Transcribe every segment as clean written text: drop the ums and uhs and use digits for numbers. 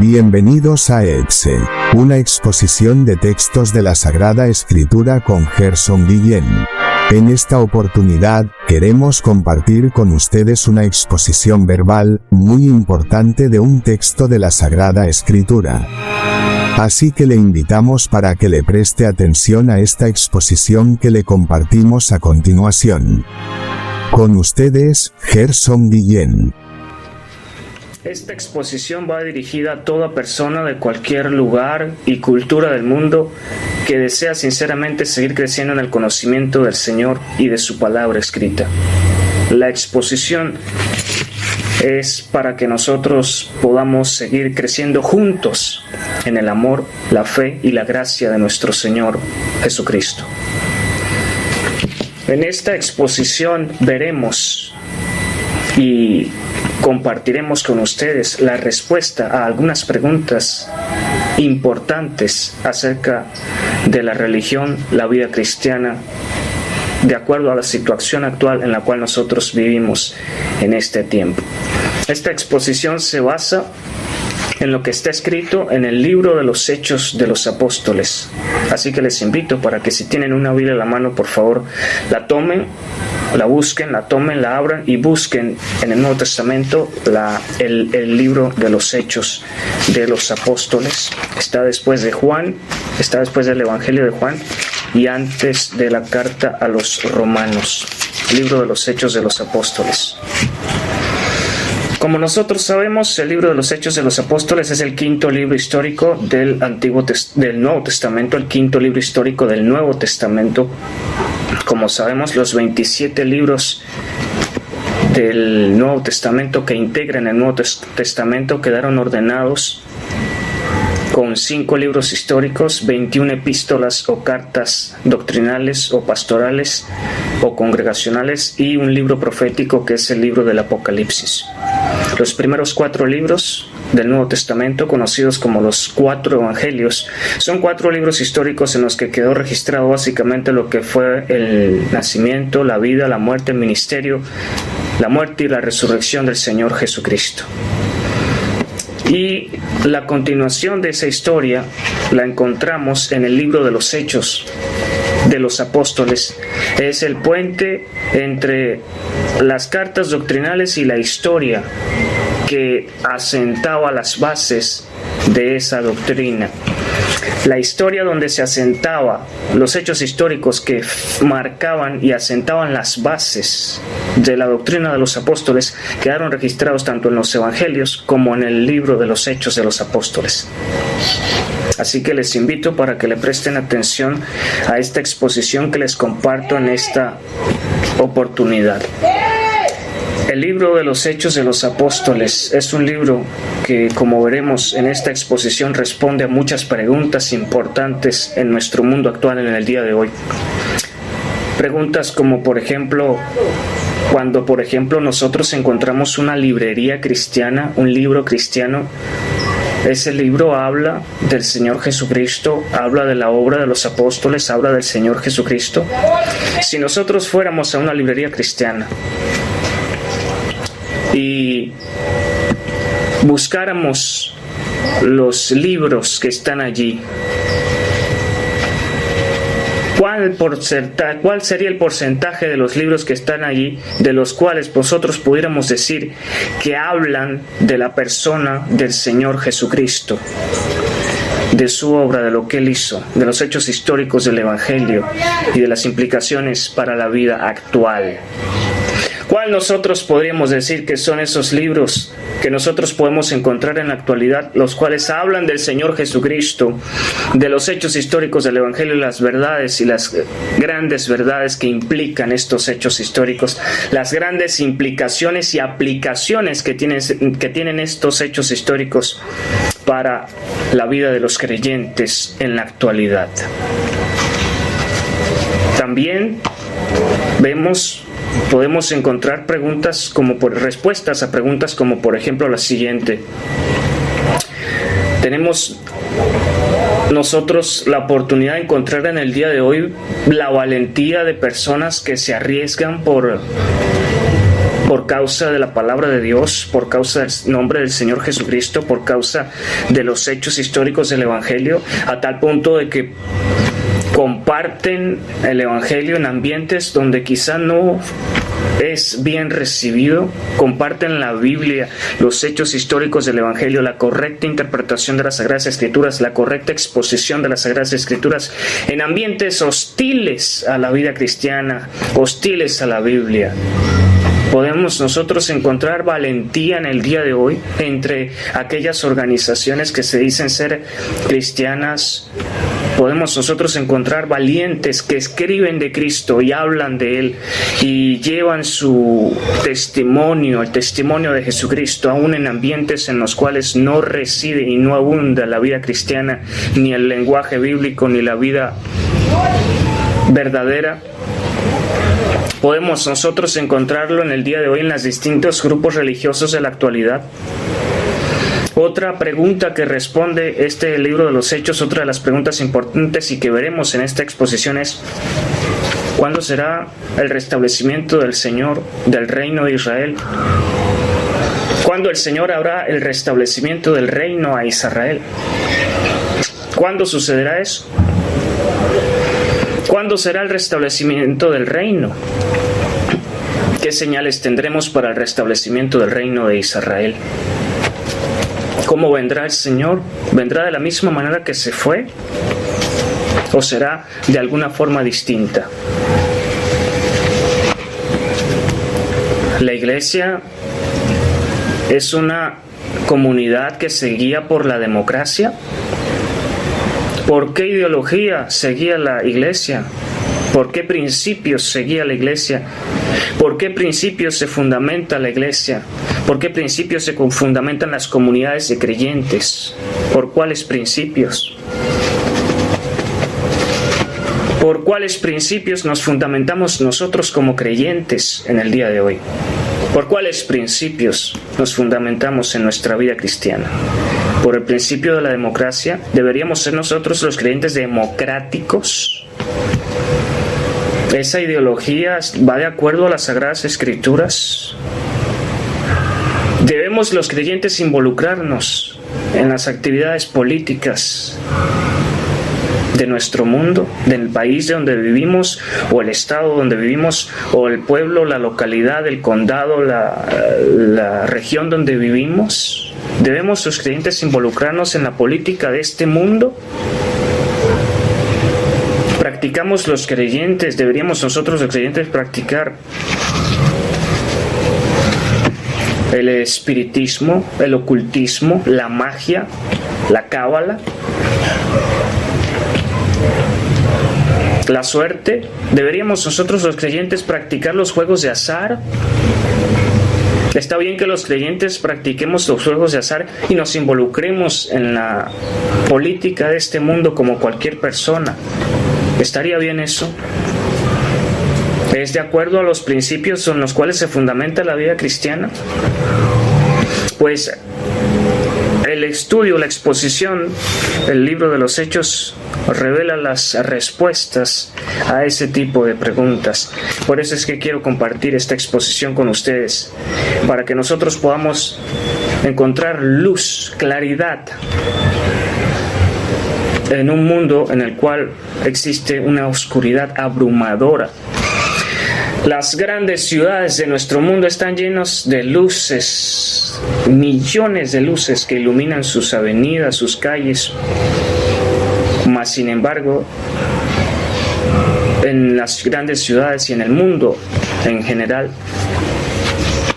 Bienvenidos a EXE, una exposición de textos de la Sagrada Escritura con Gerson Guillén. En esta oportunidad, queremos compartir con ustedes una exposición verbal, muy importante de un texto de la Sagrada Escritura. Así que le invitamos para que le preste atención a esta exposición que le compartimos a continuación. Con ustedes, Gerson Guillén. Esta exposición va dirigida a toda persona de cualquier lugar y cultura del mundo que desea sinceramente seguir creciendo en el conocimiento del Señor y de su palabra escrita. La exposición es para que nosotros podamos seguir creciendo juntos en el amor, la fe y la gracia de nuestro Señor Jesucristo. En esta exposición veremos y compartiremos con ustedes la respuesta a algunas preguntas importantes acerca de la religión, la vida cristiana, de acuerdo a la situación actual en la cual nosotros vivimos en este tiempo. Esta exposición se basa en lo que está escrito en el libro de los Hechos de los Apóstoles. Así que les invito para que si tienen una Biblia en la mano, por favor, la tomen, la busquen, la tomen, la abran y busquen en el Nuevo Testamento el libro de los Hechos de los Apóstoles. Está después de Juan, está después del Evangelio de Juan y antes de la carta a los Romanos. Libro de los Hechos de los Apóstoles. Como nosotros sabemos, el libro de los Hechos de los Apóstoles es el quinto libro histórico del Nuevo Testamento, el quinto libro histórico del Nuevo Testamento. Como sabemos, los 27 libros del Nuevo Testamento que integran el Nuevo Testamento quedaron ordenados con 5 libros históricos, 21 epístolas o cartas doctrinales o pastorales o congregacionales y un libro profético que es el libro del Apocalipsis. Los primeros 4 libros del Nuevo Testamento, conocidos como los 4 Evangelios, son 4 libros históricos en los que quedó registrado básicamente lo que fue el nacimiento, la vida, la muerte, el ministerio, la muerte y la resurrección del Señor Jesucristo. Y la continuación de esa historia la encontramos en el libro de los Hechos de los Apóstoles. Es el puente entre las cartas doctrinales y la historia que asentaba las bases de esa doctrina. La historia donde se asentaba, los hechos históricos que marcaban y asentaban las bases de la doctrina de los apóstoles quedaron registrados tanto en los evangelios como en el libro de los Hechos de los Apóstoles. Así que les invito para que le presten atención a esta exposición que les comparto en esta oportunidad. El libro de los Hechos de los Apóstoles es un libro que, como veremos en esta exposición, responde a muchas preguntas importantes en nuestro mundo actual en el día de hoy. Preguntas como, por ejemplo, cuando, por ejemplo, nosotros encontramos una librería cristiana, un libro cristiano, ese libro habla del Señor Jesucristo, habla de la obra de los apóstoles, habla del Señor Jesucristo. Si nosotros fuéramos a una librería cristiana y buscáramos los libros que están allí, ¿cuál sería el porcentaje de los libros que están allí de los cuales nosotros pudiéramos decir que hablan de la persona del Señor Jesucristo, de su obra, de lo que Él hizo, de los hechos históricos del Evangelio y de las implicaciones para la vida actual? ¿Cuál nosotros podríamos decir que son esos libros que nosotros podemos encontrar en la actualidad, los cuales hablan del Señor Jesucristo, de los hechos históricos del Evangelio y las verdades y las grandes verdades que implican estos hechos históricos, las grandes implicaciones y aplicaciones que tienen estos hechos históricos para la vida de los creyentes en la actualidad? También podemos encontrar respuestas a preguntas como, por ejemplo, la siguiente. Tenemos nosotros la oportunidad de encontrar en el día de hoy la valentía de personas que se arriesgan por por causa de la palabra de Dios, por causa del nombre del Señor Jesucristo, por causa de los hechos históricos del Evangelio, a tal punto de que comparten el Evangelio en ambientes donde quizá no es bien recibido, comparten la Biblia, los hechos históricos del Evangelio, la correcta interpretación de las Sagradas Escrituras, la correcta exposición de las Sagradas Escrituras en ambientes hostiles a la vida cristiana, hostiles a la Biblia. Podemos nosotros encontrar valentía en el día de hoy entre aquellas organizaciones que se dicen ser cristianas. Podemos nosotros encontrar valientes que escriben de Cristo y hablan de Él y llevan su testimonio, el testimonio de Jesucristo, aún en ambientes en los cuales no reside y no abunda la vida cristiana, ni el lenguaje bíblico, ni la vida verdadera. Podemos nosotros encontrarlo en el día de hoy en los distintos grupos religiosos de la actualidad. Otra pregunta que responde este libro de los Hechos, otra de las preguntas importantes y que veremos en esta exposición es: ¿cuándo será el restablecimiento del Señor, del reino de Israel? ¿Cuándo el Señor habrá el restablecimiento del reino a Israel? ¿Cuándo sucederá eso? ¿Cuándo será el restablecimiento del reino? ¿Qué señales tendremos para el restablecimiento del reino de Israel? ¿Cómo vendrá el Señor? ¿Vendrá de la misma manera que se fue? ¿O será de alguna forma distinta? La iglesia es una comunidad que se guía por la democracia. ¿Por qué ideología seguía la iglesia? ¿Por qué principios seguía la iglesia? ¿Por qué principios se fundamenta la iglesia? ¿Por qué principios se fundamentan las comunidades de creyentes? ¿Por cuáles principios? ¿Por cuáles principios nos fundamentamos nosotros como creyentes en el día de hoy? ¿Por cuáles principios nos fundamentamos en nuestra vida cristiana? ¿Por el principio de la democracia? ¿Deberíamos ser nosotros los creyentes democráticos? ¿Esa ideología va de acuerdo a las Sagradas Escrituras? ¿Debemos los creyentes involucrarnos en las actividades políticas de nuestro mundo, del país de donde vivimos, o el estado donde vivimos, o el pueblo, la localidad, el condado, la región donde vivimos? ¿Debemos los creyentes involucrarnos en la política de este mundo? ¿Practicamos los creyentes? ¿Deberíamos nosotros los creyentes practicar el espiritismo, el ocultismo, la magia, la cábala, la suerte? ¿Deberíamos nosotros los creyentes practicar los juegos de azar? Está bien que los creyentes practiquemos los juegos de azar y nos involucremos en la política de este mundo como cualquier persona. ¿Estaría bien eso? ¿Es de acuerdo a los principios en los cuales se fundamenta la vida cristiana? Pues el estudio, la exposición, el libro de los Hechos revela las respuestas a ese tipo de preguntas. Por eso es que quiero compartir esta exposición con ustedes, para que nosotros podamos encontrar luz, claridad, en un mundo en el cual existe una oscuridad abrumadora. Las grandes ciudades de nuestro mundo están llenas de luces, millones de luces que iluminan sus avenidas, sus calles. Mas, sin embargo, en las grandes ciudades y en el mundo en general,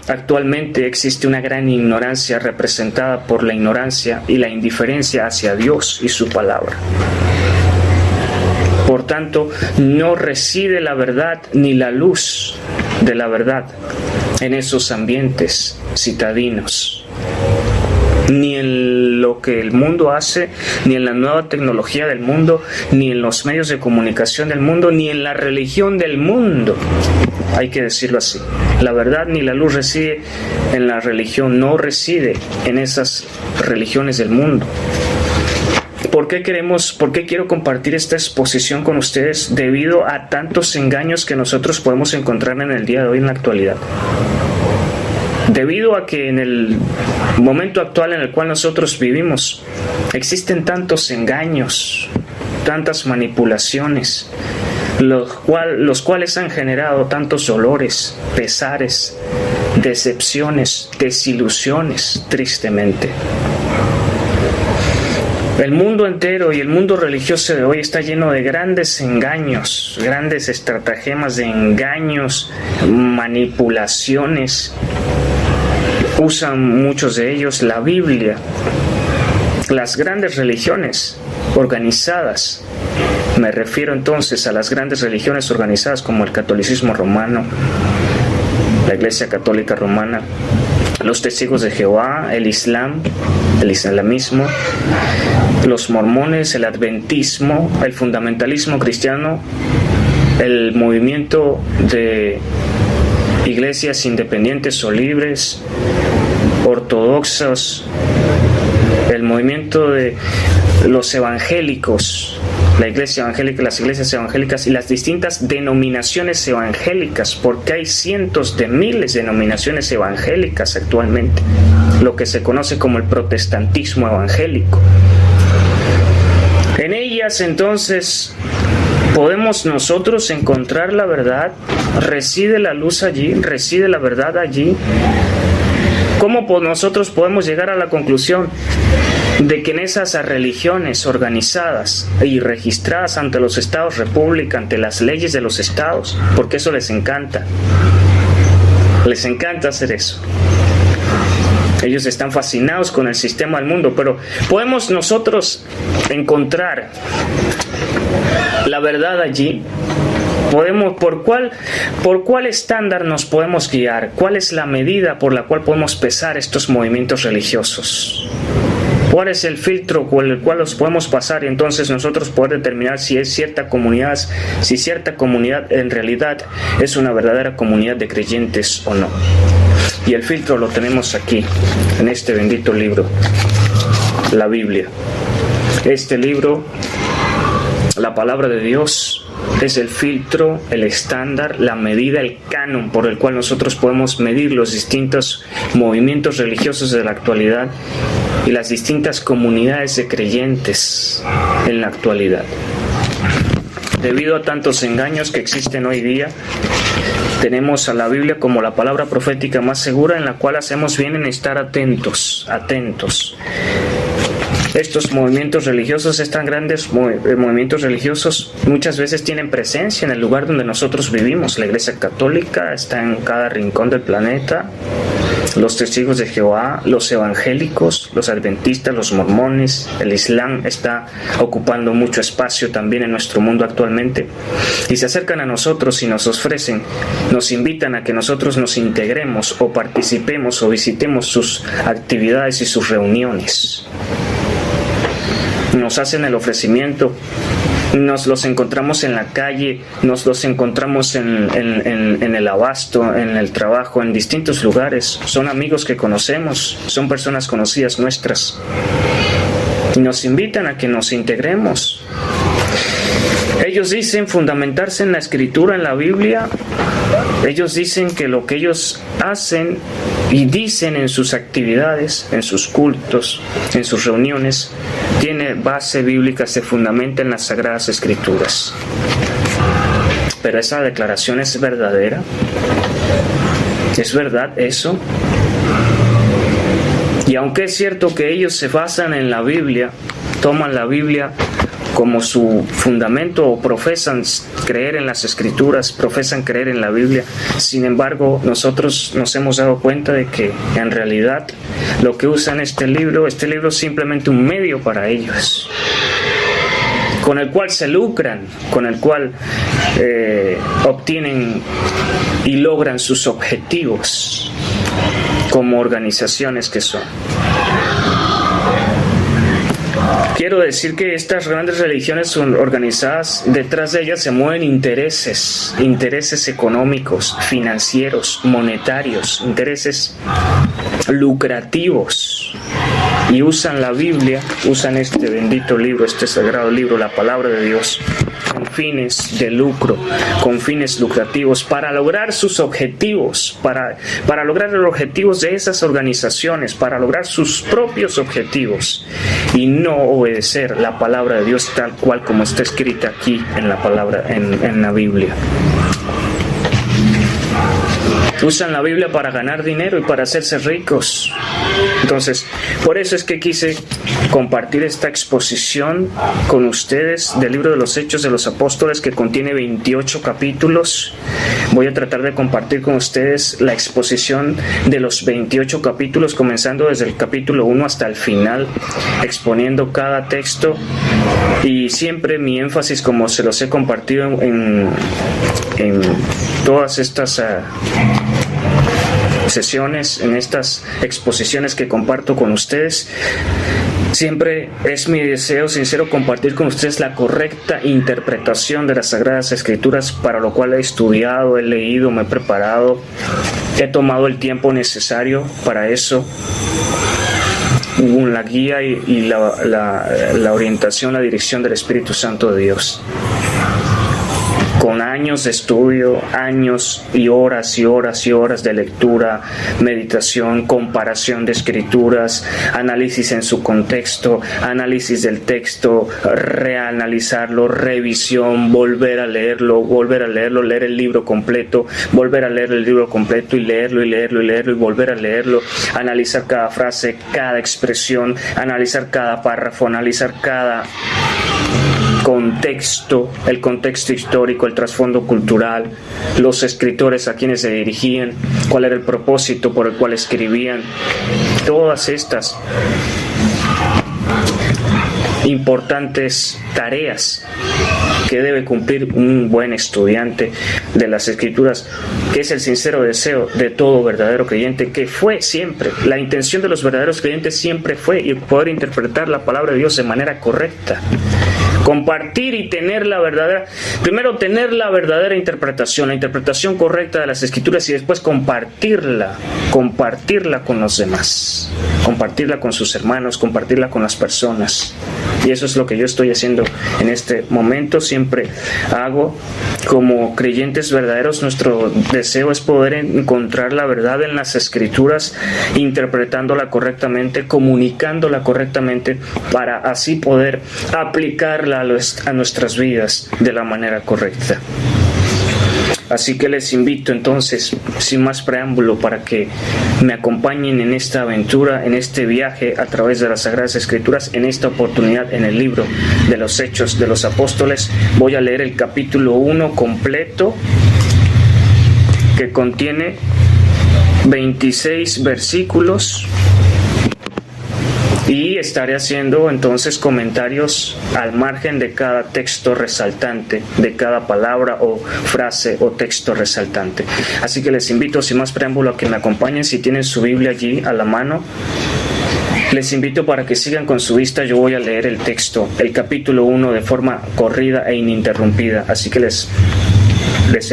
actualmente existe una gran ignorancia representada por la ignorancia y la indiferencia hacia Dios y su palabra. Por tanto, no reside la verdad ni la luz de la verdad en esos ambientes citadinos, ni en lo que el mundo hace, ni en la nueva tecnología del mundo, ni en los medios de comunicación del mundo, ni en la religión del mundo. Hay que decirlo así. La verdad ni la luz reside en la religión, no reside en esas religiones del mundo. ¿Por qué quiero compartir esta exposición con ustedes? Debido a tantos engaños que nosotros podemos encontrar en el día de hoy en la actualidad. Debido a que en el momento actual en el cual nosotros vivimos existen tantos engaños, tantas manipulaciones, los cuales han generado tantos dolores, pesares, decepciones, desilusiones, tristemente. El mundo entero y el mundo religioso de hoy está lleno de grandes engaños, grandes estratagemas de engaños, manipulaciones. Usan muchos de ellos la Biblia. Las grandes religiones organizadas, me refiero entonces a las grandes religiones organizadas como el catolicismo romano, la Iglesia Católica Romana, los testigos de Jehová, el Islam, el islamismo, los mormones, el adventismo, el fundamentalismo cristiano, el movimiento de iglesias independientes o libres, ortodoxos, el movimiento de los evangélicos, la iglesia evangélica, las iglesias evangélicas y las distintas denominaciones evangélicas, porque hay cientos de miles de denominaciones evangélicas actualmente, lo que se conoce como el protestantismo evangélico. En ellas entonces podemos nosotros encontrar la verdad, reside la luz allí, reside la verdad allí. ¿Cómo nosotros podemos llegar a la conclusión de que en esas religiones organizadas y registradas ante los estados república, ante las leyes de los estados, porque eso les encanta hacer eso? Ellos están fascinados con el sistema del mundo, pero podemos nosotros encontrar la verdad allí. ¿Por cuál estándar nos podemos guiar? ¿Cuál es la medida por la cual podemos pesar estos movimientos religiosos? ¿Cuál es el filtro con el cual los podemos pasar y entonces nosotros poder determinar si cierta comunidad en realidad es una verdadera comunidad de creyentes o no? Y el filtro lo tenemos aquí, en este bendito libro, la Biblia. Este libro, la palabra de Dios, es el filtro, el estándar, la medida, el canon por el cual nosotros podemos medir los distintos movimientos religiosos de la actualidad y las distintas comunidades de creyentes en la actualidad. Debido a tantos engaños que existen hoy día, tenemos a la Biblia como la palabra profética más segura, en la cual hacemos bien en estar atentos. Estos movimientos religiosos, estos grandes movimientos religiosos, muchas veces tienen presencia en el lugar donde nosotros vivimos. La Iglesia Católica está en cada rincón del planeta. Los testigos de Jehová, los evangélicos, los adventistas, los mormones, el Islam está ocupando mucho espacio también en nuestro mundo actualmente. Y se acercan a nosotros y nos ofrecen, nos invitan a que nosotros nos integremos o participemos o visitemos sus actividades y sus reuniones. Nos hacen el ofrecimiento, nos los encontramos en la calle, nos los encontramos en el abasto, en el trabajo, en distintos lugares. Son amigos que conocemos, son personas conocidas nuestras. Y nos invitan a que nos integremos. Ellos dicen fundamentarse en la Escritura, en la Biblia. Ellos dicen que lo que ellos hacen y dicen en sus actividades, en sus cultos, en sus reuniones, tiene base bíblica, se fundamenta en las Sagradas Escrituras. Pero esa declaración es verdadera. ¿Es verdad eso? Y aunque es cierto que ellos se basan en la Biblia, toman la Biblia como su fundamento o profesan creer en las Escrituras, profesan creer en la Biblia. Sin embargo, nosotros nos hemos dado cuenta de que en realidad lo que usan este libro es simplemente un medio para ellos, con el cual se lucran, con el cual obtienen y logran sus objetivos como organizaciones que son. Quiero decir que estas grandes religiones son organizadas, detrás de ellas se mueven intereses económicos, financieros, monetarios, intereses lucrativos, y usan la Biblia, usan este bendito libro, este sagrado libro, la palabra de Dios, fines de lucro, con fines lucrativos, para lograr sus objetivos, para lograr los objetivos de esas organizaciones, para lograr sus propios objetivos y no obedecer la palabra de Dios tal cual como está escrita aquí en la palabra, en la Biblia. Usan la Biblia para ganar dinero y para hacerse ricos. Entonces, por eso es que quise compartir esta exposición con ustedes del libro de los Hechos de los Apóstoles, que contiene 28 capítulos. Voy a tratar de compartir con ustedes la exposición de los 28 capítulos, comenzando desde el capítulo 1 hasta el final, exponiendo cada texto. Y siempre mi énfasis, como se los he compartido en todas estas sesiones, en estas exposiciones que comparto con ustedes, siempre es mi deseo sincero compartir con ustedes la correcta interpretación de las Sagradas Escrituras, para lo cual he estudiado, he leído, me he preparado, he tomado el tiempo necesario para eso. La guía y la orientación, la dirección del Espíritu Santo de Dios. Con años de estudio, años y horas y horas y horas de lectura, meditación, comparación de escrituras, análisis en su contexto, análisis del texto, reanalizarlo, revisión, volver a leerlo, leer el libro completo, volver a leer el libro completo y leerlo y volver a leerlo, analizar cada frase, cada expresión, analizar cada párrafo, analizar cada contexto, el contexto histórico, el trasfondo cultural, los escritores a quienes se dirigían, cuál era el propósito por el cual escribían, todas estas importantes tareas que debe cumplir un buen estudiante de las Escrituras, que es el sincero deseo de todo verdadero creyente, que fue siempre, la intención de los verdaderos creyentes siempre fue poder interpretar la palabra de Dios de manera correcta. Compartir y tener primero tener la verdadera interpretación, la interpretación correcta de las Escrituras, y después compartirla con los demás, compartirla con sus hermanos, compartirla con las personas. Y eso es lo que yo estoy haciendo en este momento, siempre hago. Como creyentes verdaderos, nuestro deseo es poder encontrar la verdad en las Escrituras, interpretándola correctamente, comunicándola correctamente, para así poder aplicarla a nuestras vidas de la manera correcta. Así que les invito entonces, sin más preámbulo, para que me acompañen en esta aventura, en este viaje a través de las Sagradas Escrituras, en esta oportunidad en el libro de los Hechos de los Apóstoles. Voy a leer el capítulo 1 completo, que contiene 26 versículos. Y estaré haciendo entonces comentarios al margen de cada texto resaltante, de cada palabra o frase o texto resaltante. Así que les invito, sin más preámbulo, a que me acompañen. Si tienen su Biblia allí a la mano, les invito para que sigan con su vista. Yo voy a leer el texto, el capítulo 1, de forma corrida e ininterrumpida. Así que les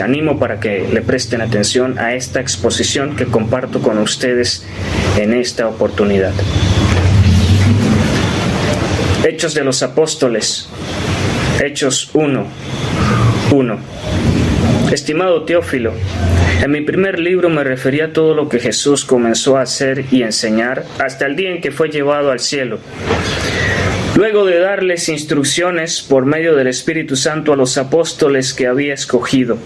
animo para que le presten atención a esta exposición que comparto con ustedes en esta oportunidad. Hechos de los Apóstoles, Hechos 1:1. Estimado Teófilo, en mi primer libro me refería a todo lo que Jesús comenzó a hacer y enseñar hasta el día en que fue llevado al cielo. Luego de darles instrucciones por medio del Espíritu Santo a los apóstoles que había escogido.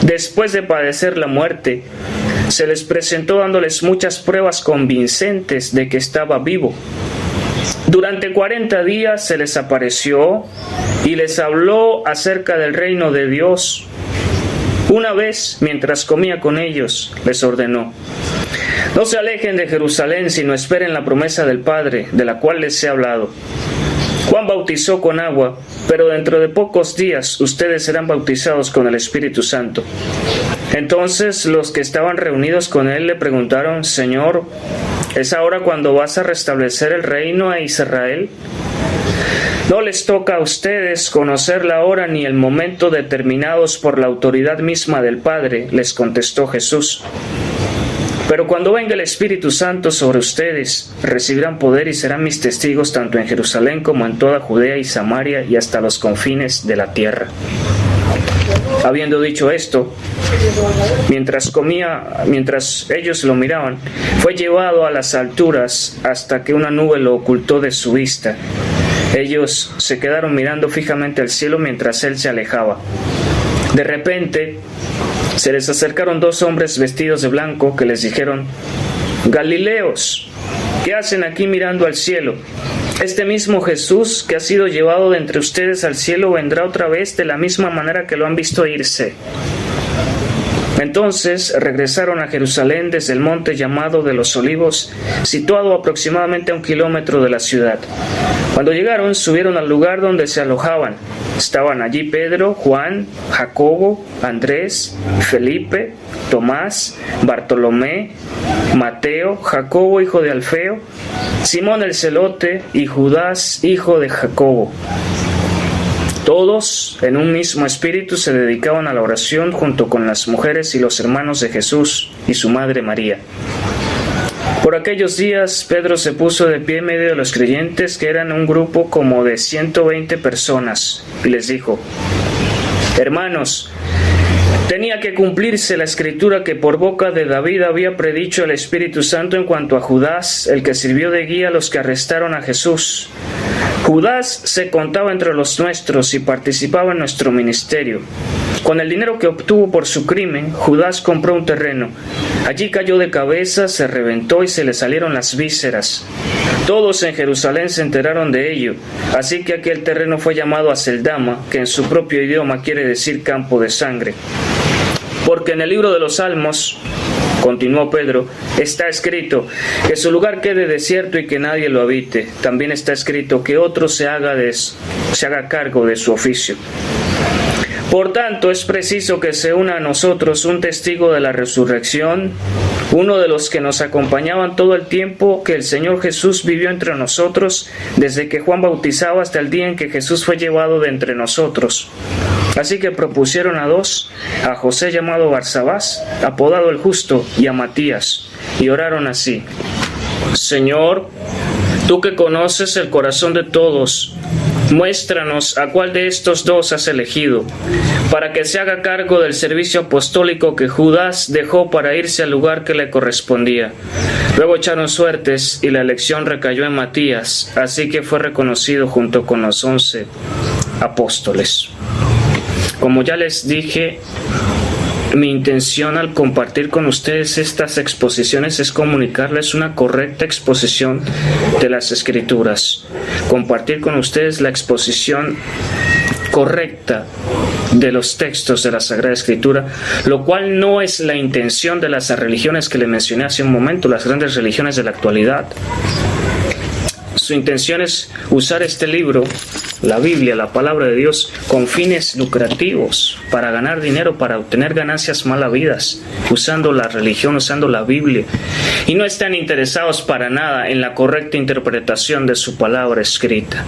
Después de padecer la muerte, se les presentó dándoles muchas pruebas convincentes de que estaba vivo. Durante 40 días se les apareció y les habló acerca del reino de Dios. Una vez, mientras comía con ellos, les ordenó: no se alejen de Jerusalén, sino esperen la promesa del Padre, de la cual les he hablado. Juan bautizó con agua, pero dentro de pocos días ustedes serán bautizados con el Espíritu Santo. Entonces los que estaban reunidos con él le preguntaron: Señor, ¿es ahora cuando vas a restablecer el reino a Israel? No les toca a ustedes conocer la hora ni el momento determinados por la autoridad misma del Padre, les contestó Jesús. Pero cuando venga el Espíritu Santo sobre ustedes, recibirán poder y serán mis testigos tanto en Jerusalén como en toda Judea y Samaria y hasta los confines de la tierra. Habiendo dicho esto, mientras ellos lo miraban, fue llevado a las alturas hasta que una nube lo ocultó de su vista. Ellos se quedaron mirando fijamente al cielo mientras él se alejaba. De repente, se les acercaron 2 hombres vestidos de blanco que les dijeron: Galileos, ¿qué hacen aquí mirando al cielo? Este mismo Jesús que ha sido llevado de entre ustedes al cielo vendrá otra vez de la misma manera que lo han visto irse. Entonces regresaron a Jerusalén desde el monte llamado de los Olivos, situado aproximadamente a 1 kilómetro de la ciudad. Cuando llegaron, subieron al lugar donde se alojaban. Estaban allí Pedro, Juan, Jacobo, Andrés, Felipe, Tomás, Bartolomé, Mateo, Jacobo hijo de Alfeo, Simón el celote y Judas hijo de Jacobo. Todos, en un mismo espíritu, se dedicaban a la oración junto con las mujeres y los hermanos de Jesús y su madre María. Por aquellos días, Pedro se puso de pie en medio de los creyentes, que eran un grupo como de 120 personas, y les dijo: Hermanos, tenía que cumplirse la escritura que por boca de David había predicho el Espíritu Santo en cuanto a Judas, el que sirvió de guía a los que arrestaron a Jesús. Judas se contaba entre los nuestros y participaba en nuestro ministerio. Con el dinero que obtuvo por su crimen, Judas compró un terreno. Allí cayó de cabeza, se reventó y se le salieron las vísceras. Todos en Jerusalén se enteraron de ello, así que aquel terreno fue llamado Aceldama, que en su propio idioma quiere decir campo de sangre. Porque en el libro de los Salmos, continuó Pedro, está escrito: que su lugar quede desierto y que nadie lo habite. También está escrito: que otro se haga cargo de su oficio. Por tanto, es preciso que se una a nosotros un testigo de la resurrección, uno de los que nos acompañaban todo el tiempo que el Señor Jesús vivió entre nosotros, desde que Juan bautizaba hasta el día en que Jesús fue llevado de entre nosotros. Así que propusieron a 2, a José llamado Barsabás, apodado el Justo, y a Matías, y oraron así: Señor, tú que conoces el corazón de todos, muéstranos a cuál de estos 2 has elegido, para que se haga cargo del servicio apostólico que Judas dejó para irse al lugar que le correspondía. Luego echaron suertes y la elección recayó en Matías, así que fue reconocido junto con los 11 apóstoles. Como ya les dije, mi intención al compartir con ustedes estas exposiciones es comunicarles una correcta exposición de las Escrituras, compartir con ustedes la exposición correcta de los textos de la Sagrada Escritura, lo cual no es la intención de las religiones que le mencioné hace un momento, las grandes religiones de la actualidad. Su intención es usar este libro, la Biblia, la palabra de Dios, con fines lucrativos, para ganar dinero, para obtener ganancias mal habidas, usando la religión, usando la Biblia. Y no están interesados para nada en la correcta interpretación de su palabra escrita.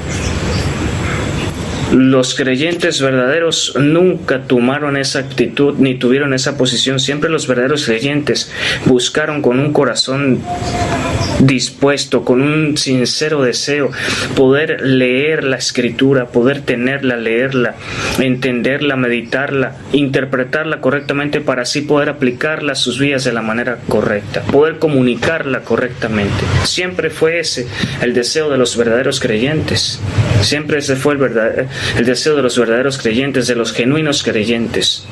Los creyentes verdaderos nunca tomaron esa actitud ni tuvieron esa posición. Siempre los verdaderos creyentes buscaron con un corazón dispuesto, con un sincero deseo, poder leer la Escritura, poder tenerla, leerla, entenderla, meditarla, interpretarla correctamente para así poder aplicarla a sus vidas de la manera correcta, poder comunicarla correctamente. Siempre fue ese el deseo de los verdaderos creyentes. Siempre ese fue el deseo de los verdaderos creyentes, de los genuinos creyentes.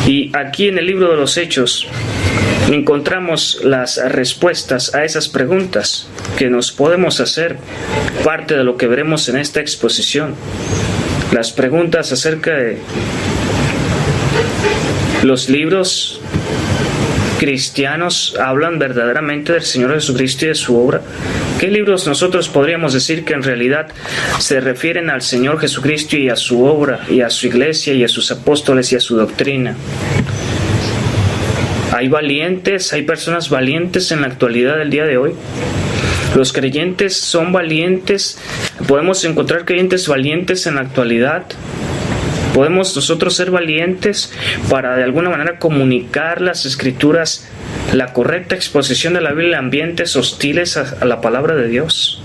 Y aquí en el libro de los Hechos encontramos las respuestas a esas preguntas que nos podemos hacer, parte de lo que veremos en esta exposición. Las preguntas acerca de los libros cristianos hablan verdaderamente del Señor Jesucristo y de su obra. ¿Qué libros nosotros podríamos decir que en realidad se refieren al Señor Jesucristo y a su obra, y a su iglesia, y a sus apóstoles, y a su doctrina? Hay valientes, hay personas valientes en la actualidad del día de hoy. Los creyentes son valientes. Podemos encontrar creyentes valientes en la actualidad. Podemos nosotros ser valientes para de alguna manera comunicar las Escrituras, la correcta exposición de la Biblia en ambientes hostiles a la palabra de Dios.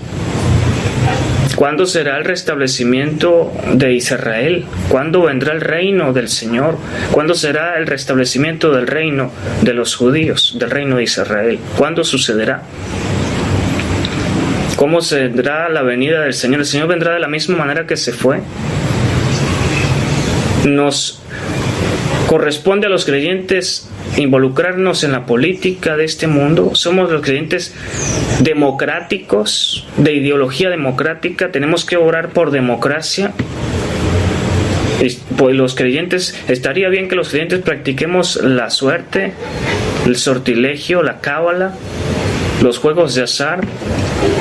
¿Cuándo será el restablecimiento de Israel? ¿Cuándo vendrá el reino del Señor? ¿Cuándo será el restablecimiento del reino de los judíos, del reino de Israel? ¿Cuándo sucederá? ¿Cómo será la venida del Señor? ¿El Señor vendrá de la misma manera que se fue? Nos corresponde a los creyentes involucrarnos en la política de este mundo. Somos los creyentes democráticos, de ideología democrática. Tenemos que orar por democracia. Pues los creyentes, estaría bien que los creyentes practiquemos la suerte, el sortilegio, la cábala, los juegos de azar,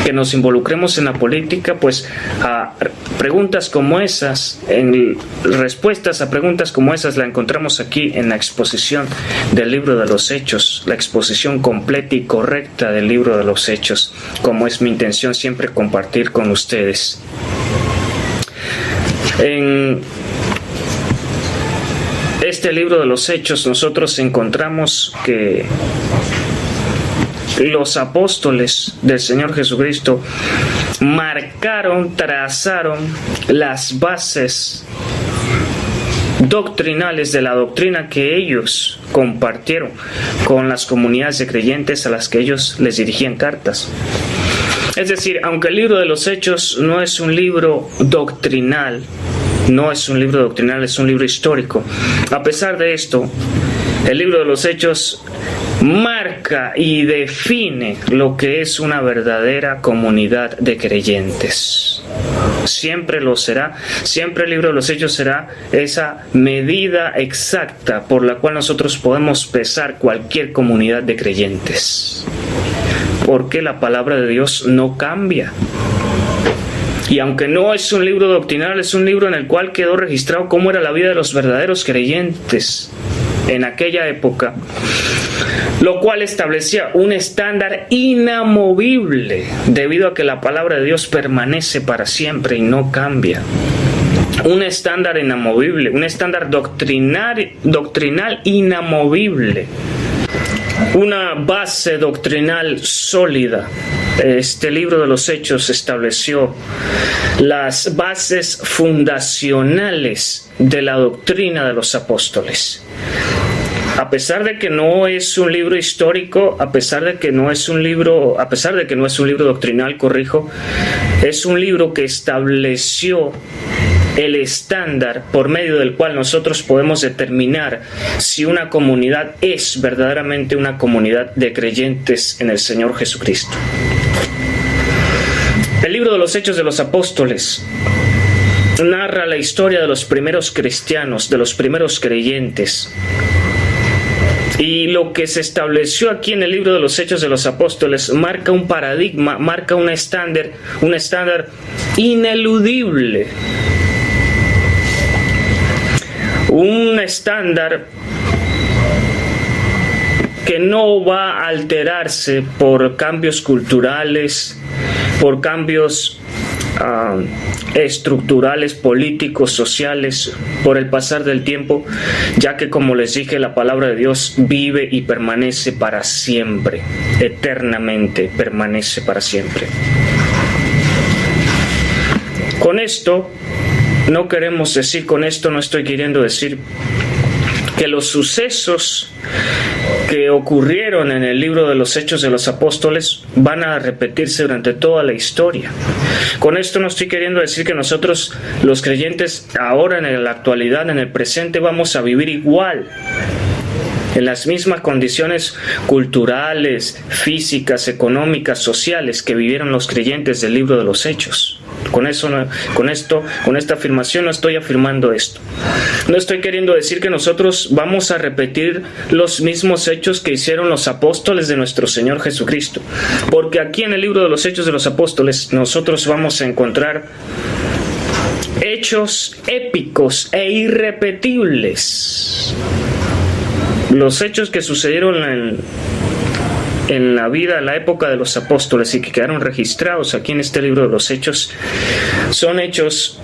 que nos involucremos en la política, pues a preguntas como esas, en respuestas a preguntas como esas la encontramos aquí en la exposición del libro de los Hechos, la exposición completa y correcta del libro de los Hechos, como es mi intención siempre compartir con ustedes. En este libro de los Hechos nosotros encontramos que los apóstoles del Señor Jesucristo trazaron las bases doctrinales de la doctrina que ellos compartieron con las comunidades de creyentes a las que ellos les dirigían cartas. Es decir, aunque el libro de los Hechos no es un libro doctrinal, es un libro histórico. A pesar de esto, el libro de los Hechos marca y define lo que es una verdadera comunidad de creyentes. Siempre lo será. Siempre el libro de los Hechos será esa medida exacta por la cual nosotros podemos pesar cualquier comunidad de creyentes. Porque la palabra de Dios no cambia. Y aunque no es un libro doctrinal, es un libro en el cual quedó registrado cómo era la vida de los verdaderos creyentes en aquella época, lo cual establecía un estándar inamovible debido a que la palabra de Dios permanece para siempre y no cambia. Un estándar inamovible, un estándar doctrinal inamovible, una base doctrinal sólida. Este libro de los Hechos estableció las bases fundacionales de la doctrina de los apóstoles. A pesar de que no es un libro histórico, a pesar de que no es un libro doctrinal, es un libro que estableció el estándar por medio del cual nosotros podemos determinar si una comunidad es verdaderamente una comunidad de creyentes en el Señor Jesucristo. El libro de los Hechos de los Apóstoles narra la historia de los primeros cristianos, de los primeros creyentes. Y lo que se estableció aquí en el libro de los Hechos de los Apóstoles marca un paradigma, marca un estándar ineludible. Un estándar que no va a alterarse por cambios culturales, por cambios estructurales, políticos, sociales, por el pasar del tiempo, ya que, como les dije, la palabra de Dios vive y permanece para siempre, eternamente permanece para siempre. Con esto no estoy queriendo decir que los sucesos que ocurrieron en el libro de los Hechos de los Apóstoles van a repetirse durante toda la historia. Con esto no estoy queriendo decir que nosotros, los creyentes, ahora en la actualidad, en el presente, vamos a vivir igual, en las mismas condiciones culturales, físicas, económicas, sociales que vivieron los creyentes del libro de los Hechos. Con esta afirmación no estoy afirmando esto. No estoy queriendo decir que nosotros vamos a repetir los mismos hechos que hicieron los apóstoles de nuestro Señor Jesucristo. Porque aquí en el libro de los Hechos de los Apóstoles nosotros vamos a encontrar hechos épicos e irrepetibles. Los hechos que sucedieron en la vida, en la época de los apóstoles y que quedaron registrados aquí en este libro de los Hechos, son hechos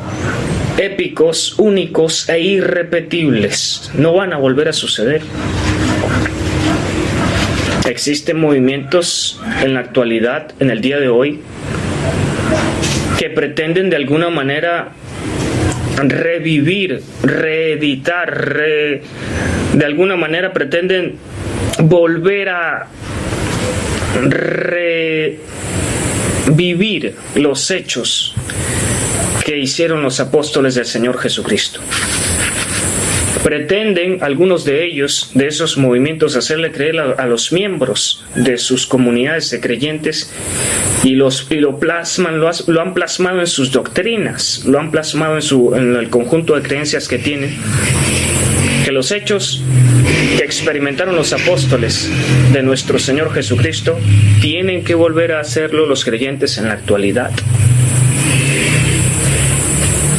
épicos, únicos e irrepetibles. No van a volver a suceder. Existen movimientos en la actualidad, en el día de hoy, que pretenden de alguna manera revivir, reeditar, de alguna manera pretenden volver a revivir los hechos que hicieron los apóstoles del Señor Jesucristo. Pretenden algunos de ellos, de esos movimientos, hacerle creer a los miembros de sus comunidades de creyentes y lo plasman, lo han plasmado en sus doctrinas, lo han plasmado en el conjunto de creencias que tienen, que los hechos que experimentaron los apóstoles de nuestro Señor Jesucristo tienen que volver a hacerlo los creyentes en la actualidad.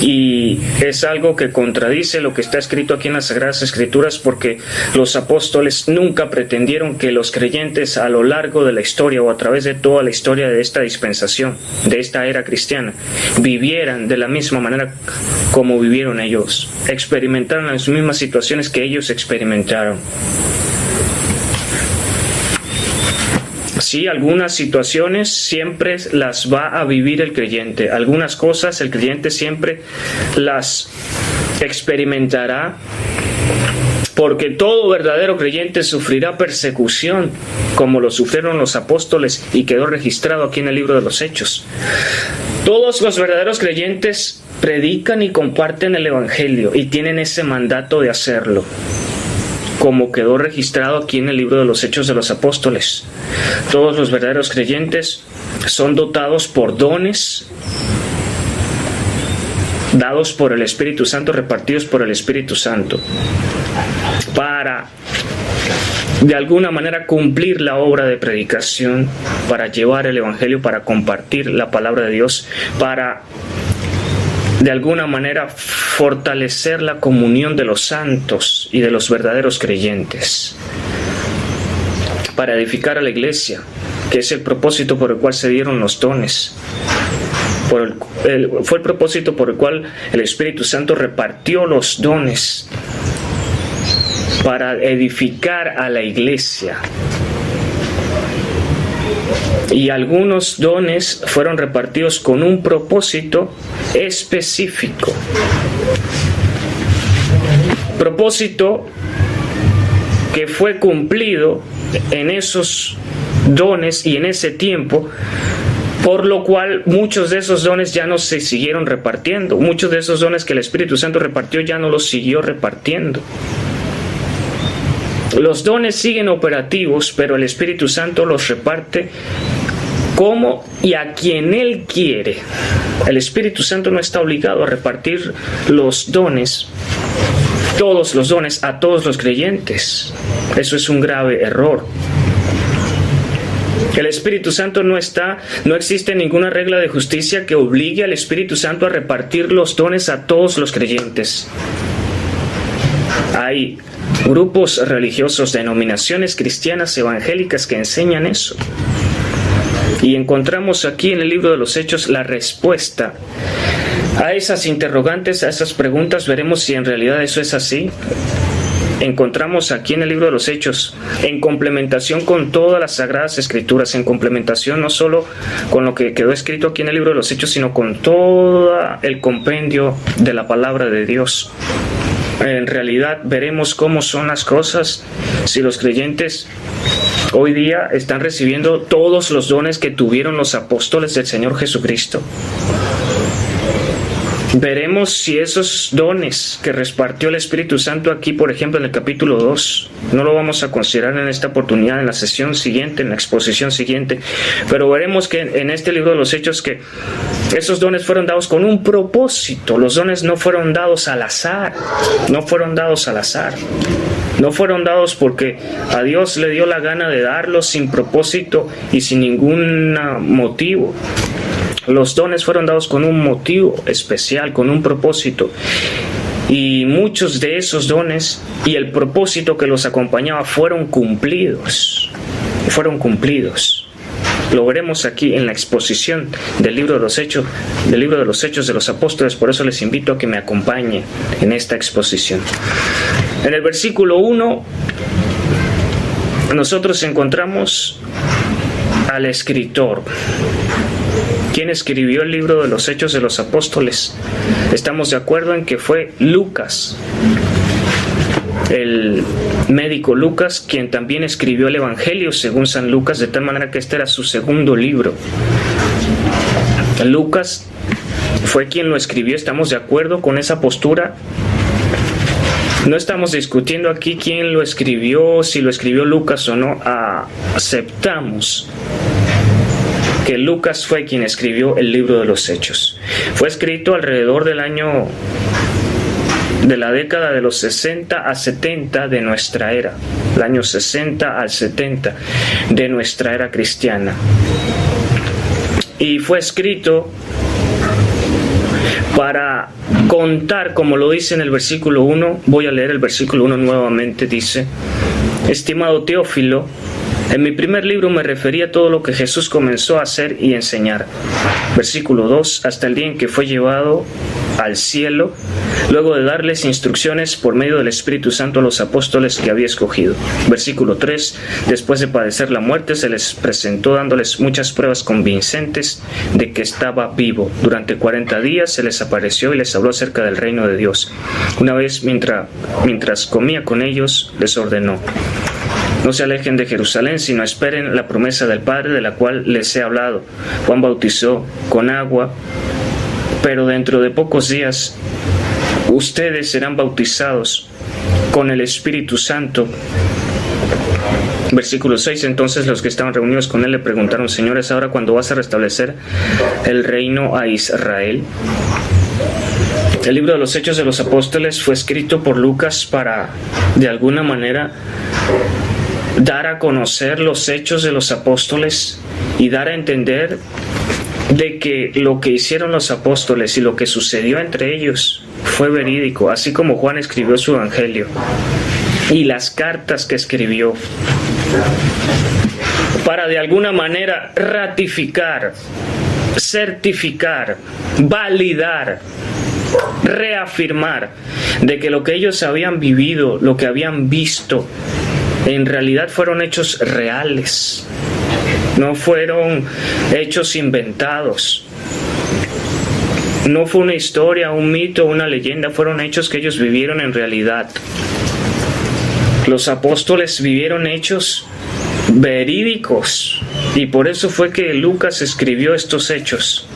Y es algo que contradice lo que está escrito aquí en las Sagradas Escrituras, porque los apóstoles nunca pretendieron que los creyentes a lo largo de la historia o a través de toda la historia de esta dispensación, de esta era cristiana, vivieran de la misma manera como vivieron ellos, experimentaron las mismas situaciones que ellos experimentaron. Sí, algunas situaciones siempre las va a vivir el creyente. Algunas cosas el creyente siempre las experimentará, porque todo verdadero creyente sufrirá persecución, como lo sufrieron los apóstoles y quedó registrado aquí en el libro de los Hechos. Todos los verdaderos creyentes predican y comparten el Evangelio y tienen ese mandato de hacerlo, como quedó registrado aquí en el libro de los Hechos de los Apóstoles. Todos los verdaderos creyentes son dotados por dones dados por el Espíritu Santo, repartidos por el Espíritu Santo, para de alguna manera cumplir la obra de predicación, para llevar el Evangelio, para compartir la palabra de Dios, para de alguna manera fortalecer la comunión de los santos y de los verdaderos creyentes, para edificar a la iglesia, que es el propósito por el cual se dieron los dones. Fue el propósito por el cual el Espíritu Santo repartió los dones, para edificar a la iglesia. Y algunos dones fueron repartidos con un propósito específico. Propósito que fue cumplido en esos dones y en ese tiempo, por lo cual muchos de esos dones ya no se siguieron repartiendo. Muchos de esos dones que el Espíritu Santo repartió ya no los siguió repartiendo. Los dones siguen operativos, pero el Espíritu Santo los reparte como y a quien Él quiere. El Espíritu Santo no está obligado a repartir los dones, todos los dones, a todos los creyentes. Eso es un grave error. El Espíritu Santo no existe ninguna regla de justicia que obligue al Espíritu Santo a repartir los dones a todos los creyentes. Hay grupos religiosos, denominaciones cristianas evangélicas que enseñan eso. Y encontramos aquí en el libro de los Hechos la respuesta a esas interrogantes, a esas preguntas. Veremos si en realidad eso es así. Encontramos aquí en el libro de los Hechos, en complementación con todas las Sagradas Escrituras, en complementación no solo con lo que quedó escrito aquí en el libro de los Hechos, sino con todo el compendio de la palabra de Dios. En realidad veremos cómo son las cosas si los creyentes hoy día están recibiendo todos los dones que tuvieron los apóstoles del Señor Jesucristo. Veremos si esos dones que repartió el Espíritu Santo aquí, por ejemplo, en el capítulo 2, no lo vamos a considerar en esta oportunidad, en la sesión siguiente, en la exposición siguiente, pero veremos que en este libro de los Hechos que esos dones fueron dados con un propósito. Los dones no fueron dados al azar, no fueron dados al azar. No fueron dados porque a Dios le dio la gana de darlos sin propósito y sin ningún motivo. Los dones fueron dados con un motivo especial, con un propósito. Y muchos de esos dones y el propósito que los acompañaba fueron cumplidos. Fueron cumplidos. Lo veremos aquí en la exposición del libro de los Hechos de los Apóstoles. Por eso les invito a que me acompañen en esta exposición. En el versículo 1 nosotros encontramos al escritor. ¿Quién escribió el libro de los Hechos de los Apóstoles? Estamos de acuerdo en que fue Lucas, el médico Lucas, quien también escribió el Evangelio según San Lucas, de tal manera que este era su segundo libro. Lucas fue quien lo escribió. ¿Estamos de acuerdo con esa postura? No estamos discutiendo aquí quién lo escribió, si lo escribió Lucas o no. Aceptamos que Lucas fue quien escribió el libro de los Hechos. Fue escrito alrededor del año de la década de los 60 a 70 de nuestra era, el año 60 al 70 de nuestra era cristiana. Y fue escrito para contar, como lo dice en el versículo 1, voy a leer el versículo 1 nuevamente, dice: estimado Teófilo, en mi primer libro me referí a todo lo que Jesús comenzó a hacer y enseñar. Versículo 2, hasta el día en que fue llevado al cielo, luego de darles instrucciones por medio del Espíritu Santo a los apóstoles que había escogido. Versículo 3, después de padecer la muerte, se les presentó dándoles muchas pruebas convincentes de que estaba vivo. Durante 40 días se les apareció y les habló acerca del reino de Dios. Una vez, mientras comía con ellos, les ordenó: no se alejen de Jerusalén, sino esperen la promesa del Padre, de la cual les he hablado. Juan bautizó con agua, pero dentro de pocos días ustedes serán bautizados con el Espíritu Santo. Versículo 6, entonces los que estaban reunidos con él le preguntaron: Señores, ¿ahora cuándo vas a restablecer el reino a Israel? El libro de los Hechos de los Apóstoles fue escrito por Lucas para, de alguna manera, dar a conocer los hechos de los apóstoles y dar a entender de que lo que hicieron los apóstoles y lo que sucedió entre ellos fue verídico, así como Juan escribió su Evangelio y las cartas que escribió, para de alguna manera ratificar, certificar, validar, reafirmar de que lo que ellos habían vivido, lo que habían visto, en realidad fueron hechos reales, no fueron hechos inventados, no fue una historia, un mito, una leyenda, fueron hechos que ellos vivieron en realidad. Los apóstoles vivieron hechos verídicos y por eso fue que Lucas escribió estos hechos,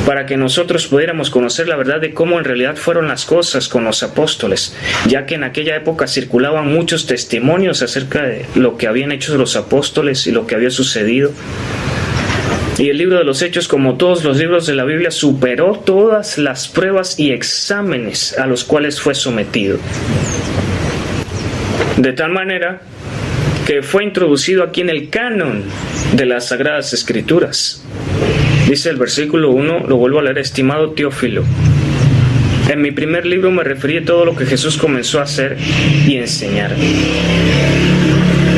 para que nosotros pudiéramos conocer la verdad de cómo en realidad fueron las cosas con los apóstoles, ya que en aquella época circulaban muchos testimonios acerca de lo que habían hecho los apóstoles y lo que había sucedido. Y el libro de los Hechos, como todos los libros de la Biblia, superó todas las pruebas y exámenes a los cuales fue sometido. De tal manera que fue introducido aquí en el canon de las Sagradas Escrituras. Dice el versículo 1, lo vuelvo a leer: estimado Teófilo, en mi primer libro me referí a todo lo que Jesús comenzó a hacer y enseñar.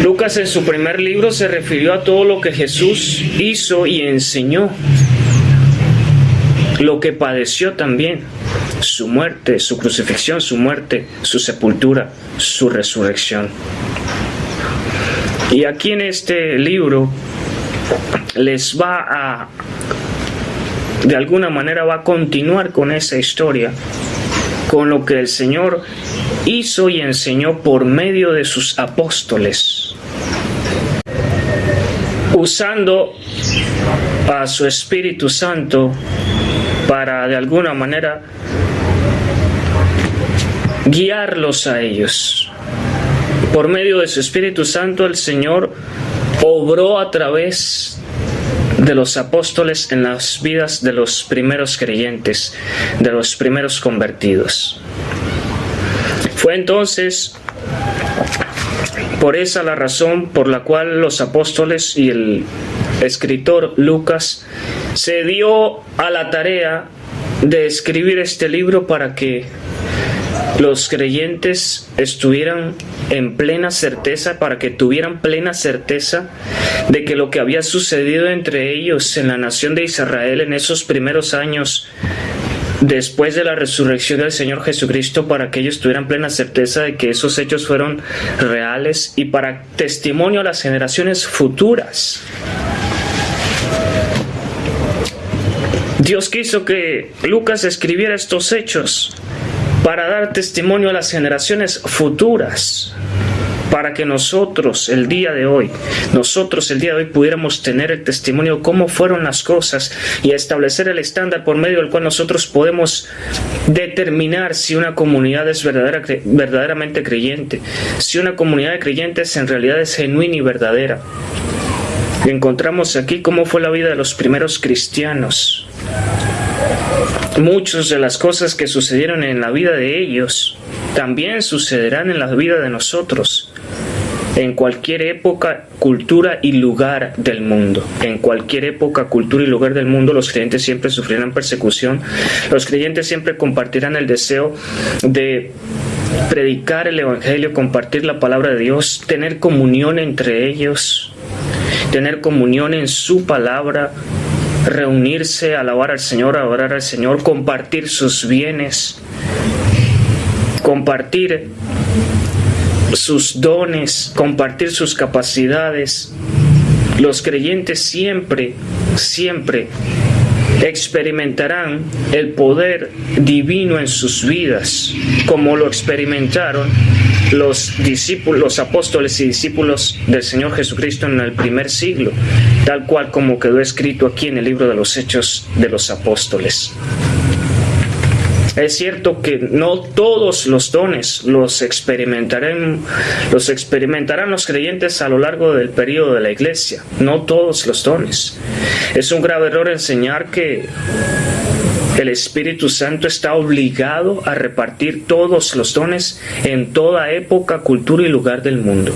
Lucas en su primer libro se refirió a todo lo que Jesús hizo y enseñó, lo que padeció también, su muerte, su crucifixión, su muerte, su sepultura, su resurrección. Y aquí en este libro les va a, de alguna manera va a continuar con esa historia, con lo que el Señor hizo y enseñó por medio de sus apóstoles, usando a su Espíritu Santo para de alguna manera guiarlos a ellos. Por medio de su Espíritu Santo el Señor obró a través de los apóstoles en las vidas de los primeros creyentes, de los primeros convertidos. Fue entonces por esa la razón por la cual los apóstoles y el escritor Lucas se dio a la tarea de escribir este libro, para que los creyentes estuvieran en plena certeza, para que tuvieran plena certeza de que lo que había sucedido entre ellos en la nación de Israel en esos primeros años después de la resurrección del Señor Jesucristo, para que ellos tuvieran plena certeza de que esos hechos fueron reales y para testimonio a las generaciones futuras. Dios quiso que Lucas escribiera estos hechos para dar testimonio a las generaciones futuras, para que nosotros el día de hoy pudiéramos tener el testimonio de cómo fueron las cosas y establecer el estándar por medio del cual nosotros podemos determinar si una comunidad es verdaderamente creyente, si una comunidad de creyentes en realidad es genuina y verdadera. Encontramos aquí cómo fue la vida de los primeros cristianos. Muchas de las cosas que sucedieron en la vida de ellos también sucederán en la vida de nosotros, en cualquier época, cultura y lugar del mundo. En cualquier época, cultura y lugar del mundo, los creyentes siempre sufrirán persecución. Los creyentes siempre compartirán el deseo de predicar el Evangelio, compartir la palabra de Dios, tener comunión entre ellos, tener comunión en su palabra, reunirse, alabar al Señor, adorar al Señor, compartir sus bienes, compartir sus dones, compartir sus capacidades. Los creyentes siempre experimentarán el poder divino en sus vidas, como lo experimentaron los apóstoles y discípulos del Señor Jesucristo en el primer siglo, tal cual como quedó escrito aquí en el libro de los Hechos de los Apóstoles. Es cierto que no todos los dones los experimentarán los creyentes a lo largo del periodo de la iglesia. No todos los dones. Es un grave error enseñar que el Espíritu Santo está obligado a repartir todos los dones en toda época, cultura y lugar del mundo.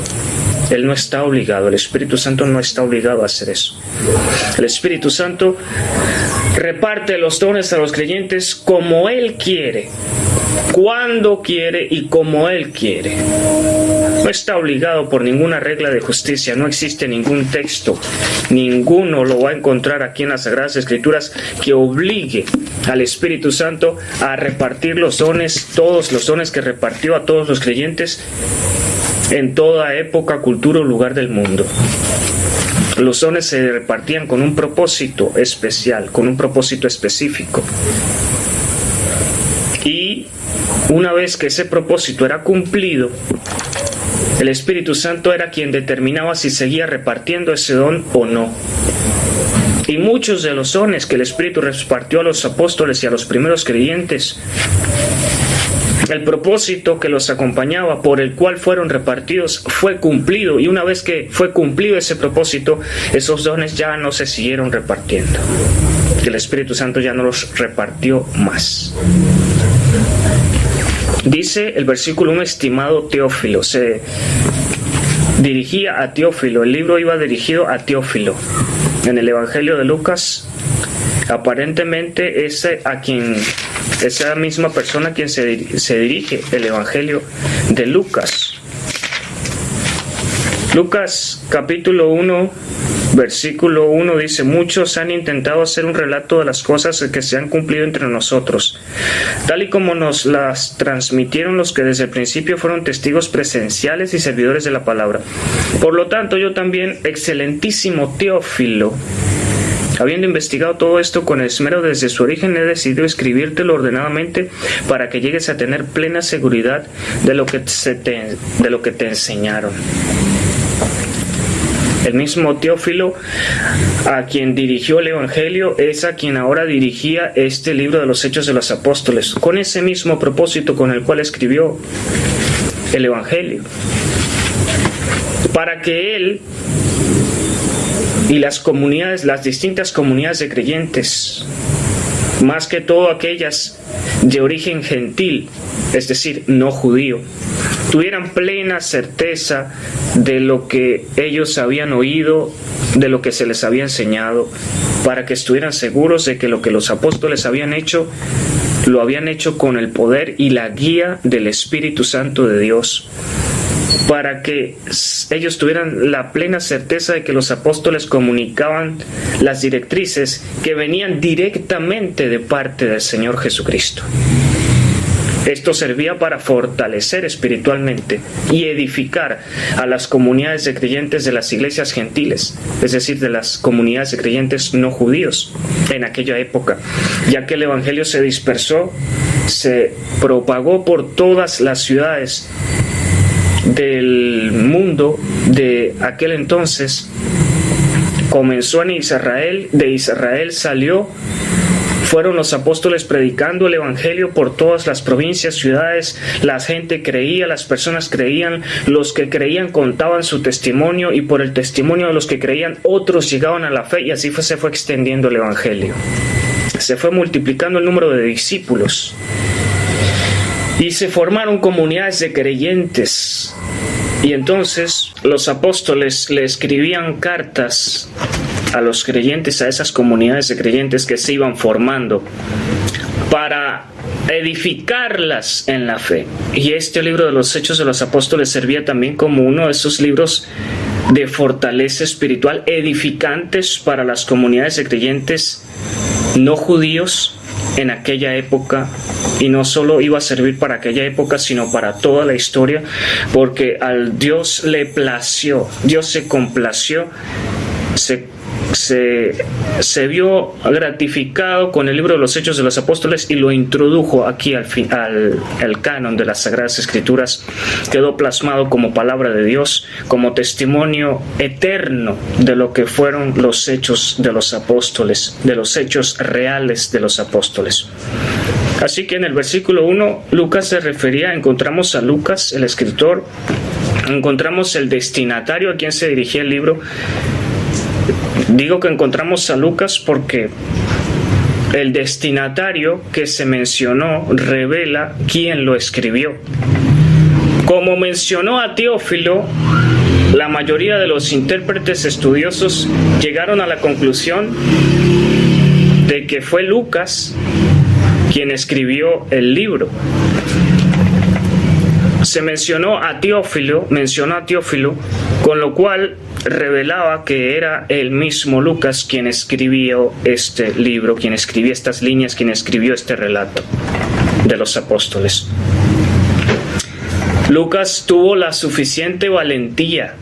Él no está obligado, el Espíritu Santo no está obligado a hacer eso. El Espíritu Santo reparte los dones a los creyentes como Él quiere, cuando quiere y como Él quiere. No está obligado por ninguna regla de justicia, no existe ningún texto, ninguno lo va a encontrar aquí en las Sagradas Escrituras que obligue al Espíritu Santo a repartir los dones, todos los dones que repartió a todos los creyentes en toda época, cultura o lugar del mundo. Los dones se repartían con un propósito especial, con un propósito específico. Y una vez que ese propósito era cumplido, el Espíritu Santo era quien determinaba si seguía repartiendo ese don o no. Y muchos de los dones que el Espíritu repartió a los apóstoles y a los primeros creyentes, el propósito que los acompañaba, por el cual fueron repartidos, fue cumplido. Y una vez que fue cumplido ese propósito, esos dones ya no se siguieron repartiendo. El Espíritu Santo ya no los repartió más. Dice el versículo 1, estimado Teófilo. Se dirigía a Teófilo. El libro iba dirigido a Teófilo. En el Evangelio de Lucas, aparentemente esa misma persona a quien se dirige el Evangelio de Lucas. Lucas capítulo 1, versículo 1 dice: muchos han intentado hacer un relato de las cosas que se han cumplido entre nosotros, tal y como nos las transmitieron los que desde el principio fueron testigos presenciales y servidores de la palabra. Por lo tanto, yo también, excelentísimo Teófilo, habiendo investigado todo esto con esmero desde su origen, he decidido escribírtelo ordenadamente para que llegues a tener plena seguridad de lo que te enseñaron. El mismo Teófilo, a quien dirigió el Evangelio, es a quien ahora dirigía este libro de los Hechos de los Apóstoles, con ese mismo propósito con el cual escribió el Evangelio, para que él y las distintas comunidades de creyentes, más que todo aquellas de origen gentil, es decir, no judío, tuvieran plena certeza de lo que ellos habían oído, de lo que se les había enseñado, para que estuvieran seguros de que lo que los apóstoles habían hecho lo habían hecho con el poder y la guía del Espíritu Santo de Dios, para que ellos tuvieran la plena certeza de que los apóstoles comunicaban las directrices que venían directamente de parte del Señor Jesucristo. Esto servía para fortalecer espiritualmente y edificar a las comunidades de creyentes de las iglesias gentiles, es decir, de las comunidades de creyentes no judíos en aquella época, ya que el evangelio se dispersó, se propagó por todas las ciudades del mundo de aquel entonces. Comenzó en Israel, de Israel salió. Fueron los apóstoles predicando el evangelio por todas las provincias, ciudades. La gente creía, las personas creían, los que creían contaban su testimonio, y por el testimonio de los que creían otros llegaban a la fe, y así se fue extendiendo el evangelio. Se fue multiplicando el número de discípulos y se formaron comunidades de creyentes. Y entonces los apóstoles le escribían cartas a los creyentes, a esas comunidades de creyentes que se iban formando, para edificarlas en la fe. Y este libro de los Hechos de los Apóstoles servía también como uno de esos libros de fortaleza espiritual, edificantes para las comunidades de creyentes no judíos en aquella época. Y no solo iba a servir para aquella época, sino para toda la historia, porque al Dios le plació, Dios se complació, se vio gratificado con el libro de los Hechos de los Apóstoles y lo introdujo aquí al canon de las Sagradas Escrituras. Quedó plasmado como palabra de Dios, como testimonio eterno de lo que fueron los hechos de los apóstoles, de los hechos reales de los apóstoles. Así que en el versículo 1, Lucas se refería, encontramos a Lucas, el escritor, encontramos el destinatario a quien se dirigía el libro. Digo que encontramos a Lucas porque el destinatario que se mencionó revela quién lo escribió. Como mencionó a Teófilo, la mayoría de los intérpretes estudiosos llegaron a la conclusión de que fue Lucas quien escribió el libro. Se mencionó a Teófilo, con lo cual revelaba que era el mismo Lucas quien escribió este libro, quien escribió estas líneas, quien escribió este relato de los apóstoles. Lucas tuvo la suficiente valentía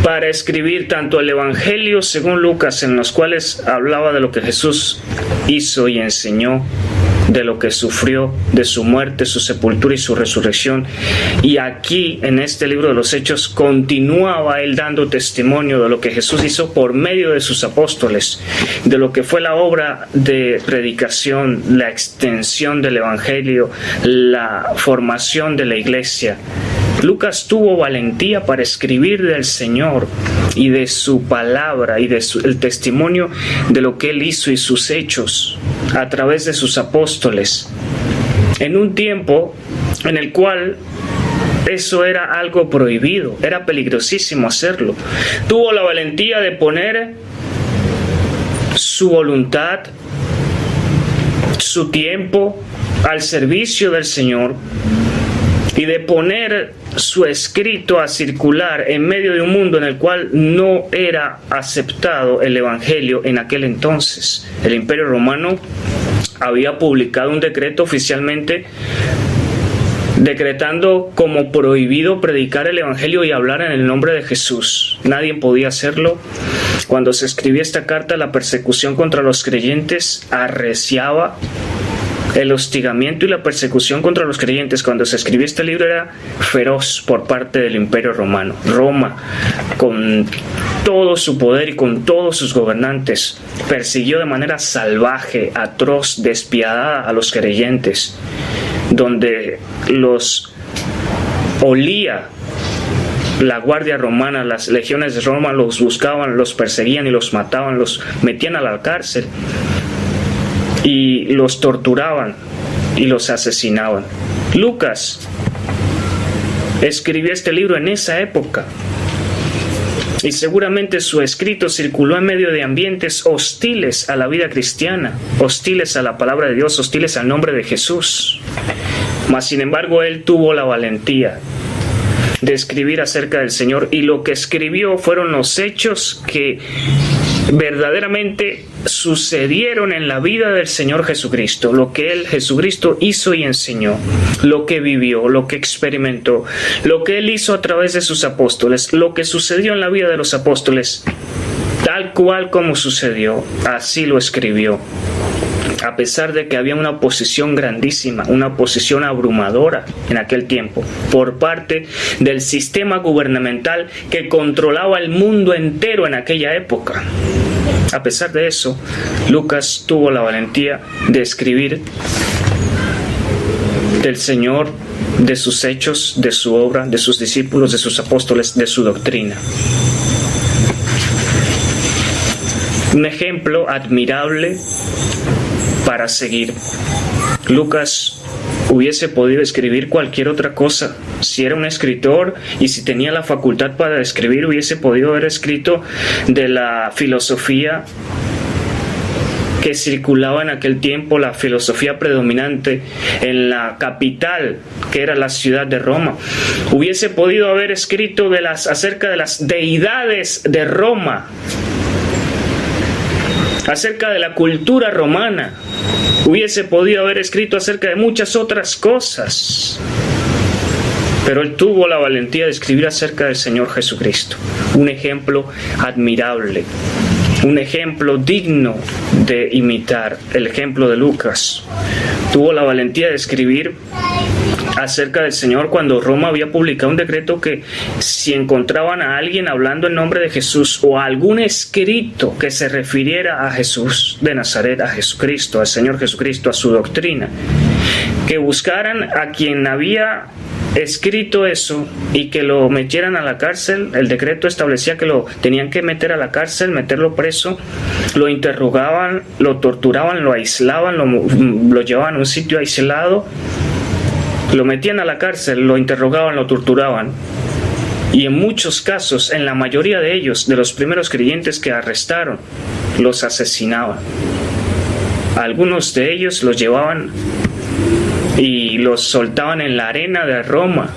para escribir tanto el Evangelio según Lucas, en los cuales hablaba de lo que Jesús hizo y enseñó, de lo que sufrió, de su muerte, su sepultura y su resurrección. Y aquí, en este libro de los Hechos, continuaba él dando testimonio de lo que Jesús hizo por medio de sus apóstoles, de lo que fue la obra de predicación, la extensión del Evangelio, la formación de la iglesia. Lucas tuvo valentía para escribir del Señor y de su palabra y el testimonio de lo que él hizo y sus hechos a través de sus apóstoles, en un tiempo en el cual eso era algo prohibido, era peligrosísimo hacerlo. Tuvo la valentía de poner su voluntad, su tiempo al servicio del Señor y de poner su escrito a circular en medio de un mundo en el cual no era aceptado el Evangelio en aquel entonces. El Imperio Romano había publicado un decreto oficialmente decretando como prohibido predicar el Evangelio y hablar en el nombre de Jesús. Nadie podía hacerlo. Cuando se escribía esta carta, la persecución contra los creyentes arreciaba. El hostigamiento y la persecución contra los creyentes cuando se escribió este libro era feroz por parte del Imperio Romano. Roma, con todo su poder y con todos sus gobernantes, persiguió de manera salvaje, atroz, despiadada a los creyentes, donde los olía la guardia romana, las legiones de Roma los buscaban, los perseguían y los mataban, los metían a la cárcel y los torturaban y los asesinaban. Lucas escribió este libro en esa época Y seguramente su escrito circuló en medio de ambientes hostiles a la vida cristiana, hostiles a la palabra de Dios, hostiles al nombre de Jesús. Mas, sin embargo, él tuvo la valentía de escribir acerca del Señor, y lo que escribió fueron los hechos que verdaderamente sucedieron en la vida del Señor Jesucristo, lo que Él, Jesucristo, hizo y enseñó, lo que vivió, lo que experimentó, lo que Él hizo a través de sus apóstoles, lo que sucedió en la vida de los apóstoles, tal cual como sucedió, así lo escribió. A pesar de que había una oposición grandísima, una oposición abrumadora en aquel tiempo, por parte del sistema gubernamental que controlaba el mundo entero en aquella época. A pesar de eso, Lucas tuvo la valentía de escribir del Señor, de sus hechos, de su obra, de sus discípulos, de sus apóstoles, de su doctrina. Un ejemplo admirable para seguir. Lucas hubiese podido escribir cualquier otra cosa. Si era un escritor y si tenía la facultad para escribir, hubiese podido haber escrito de la filosofía que circulaba en aquel tiempo, la filosofía predominante en la capital, que era la ciudad de Roma. Hubiese podido haber escrito acerca de las deidades de Roma, acerca de la cultura romana. Hubiese podido haber escrito acerca de muchas otras cosas. Pero él tuvo la valentía de escribir acerca del Señor Jesucristo. Un ejemplo admirable. Un ejemplo digno de imitar. El ejemplo de Lucas. Tuvo la valentía de escribir acerca del Señor cuando Roma había publicado un decreto que si encontraban a alguien hablando en nombre de Jesús o algún escrito que se refiriera a Jesús de Nazaret, a Jesucristo, al Señor Jesucristo, a su doctrina, que buscaran a quien había escrito eso y que lo metieran a la cárcel. El decreto establecía que lo tenían que meter a la cárcel, meterlo preso, lo interrogaban, lo torturaban, lo aislaban, lo llevaban a un sitio aislado, lo metían a la cárcel, lo interrogaban, lo torturaban. Y en muchos casos, en la mayoría de ellos, de los primeros creyentes que arrestaron, los asesinaban. Algunos de ellos los llevaban y los soltaban en la arena de Roma,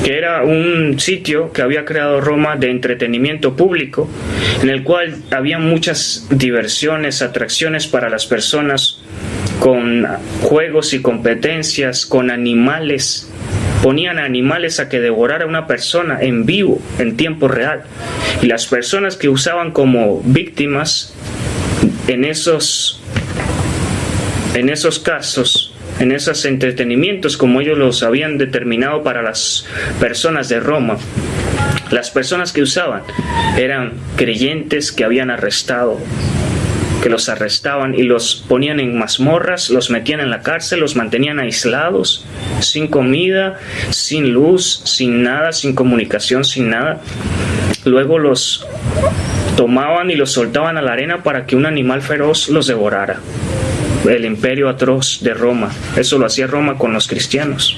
que era un sitio que había creado Roma de entretenimiento público, en el cual había muchas diversiones, atracciones para las personas, con juegos y competencias, con animales. Ponían animales a que devorara a una persona en vivo, en tiempo real. Y las personas que usaban como víctimas en esos casos, en esos entretenimientos, como ellos los habían determinado para las personas de Roma, las personas que usaban eran creyentes que habían arrestado, que los arrestaban y los ponían en mazmorras, los metían en la cárcel, los mantenían aislados, sin comida, sin luz, sin nada, sin comunicación, sin nada. Luego los tomaban y los soltaban a la arena para que un animal feroz los devorara. El imperio atroz de Roma. Eso lo hacía Roma con los cristianos.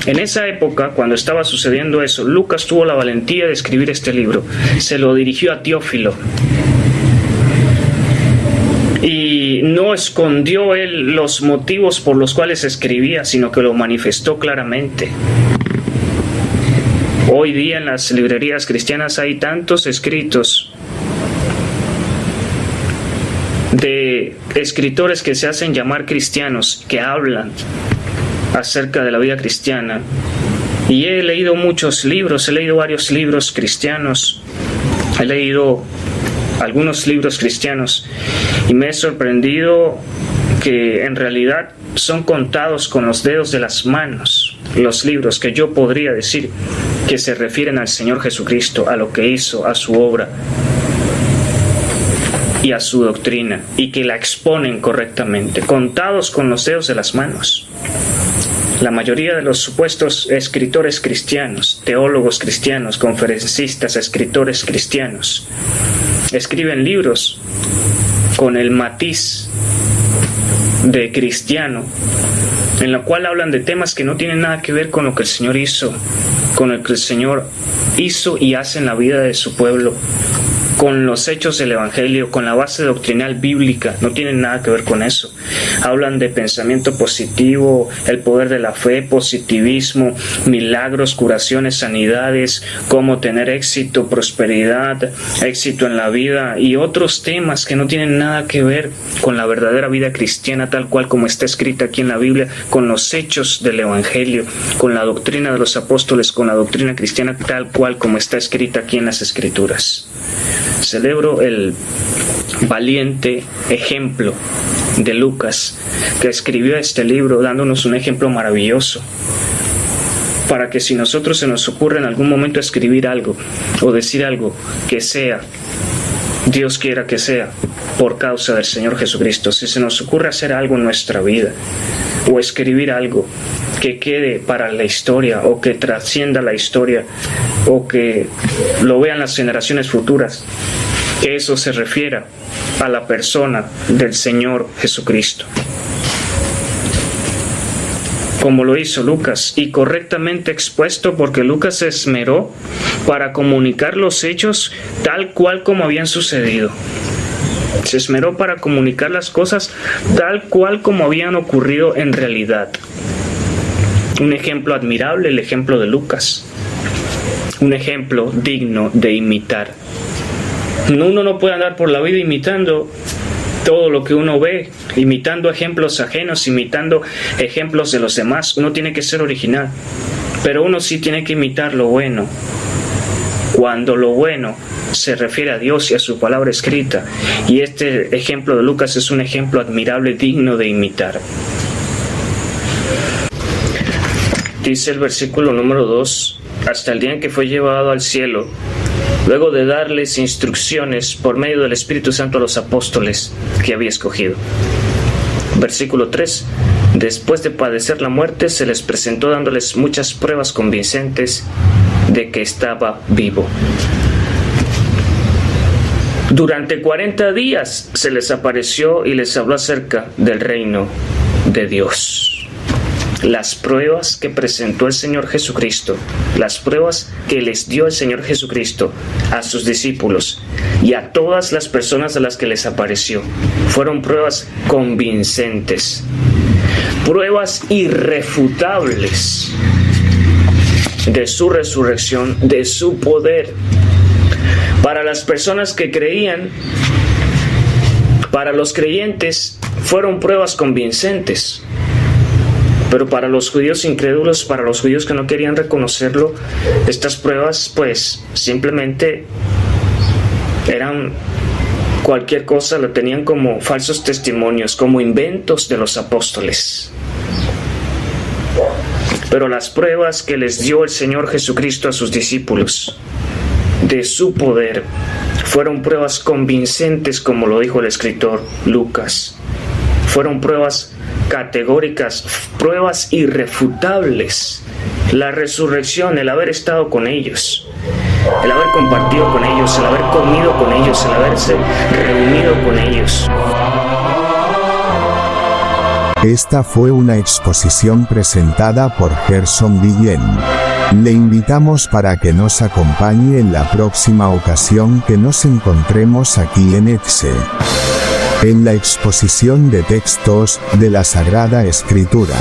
En esa época, cuando estaba sucediendo eso, Lucas tuvo la valentía de escribir este libro. Se lo dirigió a Teófilo. Y no escondió él los motivos por los cuales escribía, sino que lo manifestó claramente. Hoy día en las librerías cristianas hay tantos escritos de escritores que se hacen llamar cristianos, que hablan acerca de la vida cristiana. Y he leído muchos libros, he leído varios libros cristianos, he leído algunos libros cristianos y me he sorprendido que en realidad son contados con los dedos de las manos los libros que yo podría decir que se refieren al Señor Jesucristo, a lo que hizo, a su obra y a su doctrina, y que la exponen correctamente, contados con los dedos de las manos. La mayoría de los supuestos escritores cristianos, teólogos cristianos, conferencistas, escritores cristianos, escriben libros con el matiz de cristiano, en la cual hablan de temas que no tienen nada que ver con lo que el Señor hizo, con lo que el Señor hizo y hace en la vida de su pueblo, con los hechos del Evangelio, con la base doctrinal bíblica. No tienen nada que ver con eso. Hablan de pensamiento positivo, el poder de la fe, positivismo, milagros, curaciones, sanidades, cómo tener éxito, prosperidad, éxito en la vida y otros temas que no tienen nada que ver con la verdadera vida cristiana tal cual como está escrita aquí en la Biblia, con los hechos del Evangelio, con la doctrina de los apóstoles, con la doctrina cristiana tal cual como está escrita aquí en las Escrituras. Celebro el valiente ejemplo de Lucas, que escribió este libro dándonos un ejemplo maravilloso, para que si nosotros se nos ocurre en algún momento escribir algo o decir algo, que sea, Dios quiera que sea, por causa del Señor Jesucristo. Si se nos ocurre hacer algo en nuestra vida o escribir algo que quede para la historia o que trascienda la historia o que lo vean las generaciones futuras, que eso se refiera a la persona del Señor Jesucristo, como lo hizo Lucas, y correctamente expuesto, porque Lucas se esmeró para comunicar los hechos tal cual como habían sucedido. Se esmeró para comunicar las cosas tal cual como habían ocurrido en realidad. Un ejemplo admirable, el ejemplo de Lucas. Un ejemplo digno de imitar. Uno no puede andar por la vida imitando todo lo que uno ve, imitando ejemplos ajenos, imitando ejemplos de los demás. Uno tiene que ser original, pero uno sí tiene que imitar lo bueno, cuando lo bueno se refiere a Dios y a su palabra escrita. Y este ejemplo de Lucas es un ejemplo admirable, digno de imitar. Dice el versículo número 2, hasta el día en que fue llevado al cielo, luego de darles instrucciones por medio del Espíritu Santo a los apóstoles que había escogido. Versículo 3, después de padecer la muerte, se les presentó dándoles muchas pruebas convincentes de que estaba vivo. Durante 40 días se les apareció y les habló acerca del reino de Dios. Las pruebas que presentó el Señor Jesucristo, las pruebas que les dio el Señor Jesucristo a sus discípulos y a todas las personas a las que les apareció, fueron pruebas convincentes, pruebas irrefutables de su resurrección, de su poder. Para las personas que creían, para los creyentes, fueron pruebas convincentes. Pero para los judíos incrédulos, para los judíos que no querían reconocerlo, estas pruebas pues simplemente eran cualquier cosa, lo tenían como falsos testimonios, como inventos de los apóstoles. Pero las pruebas que les dio el Señor Jesucristo a sus discípulos de su poder fueron pruebas convincentes, como lo dijo el escritor Lucas. Fueron pruebas categóricas, pruebas irrefutables. La resurrección, el haber estado con ellos, el haber compartido con ellos, el haber comido con ellos, el haberse reunido con ellos. Esta fue una exposición presentada por Gerson Guillén. Le invitamos para que nos acompañe en la próxima ocasión que nos encontremos aquí en EXE, en la exposición de textos de la Sagrada Escritura.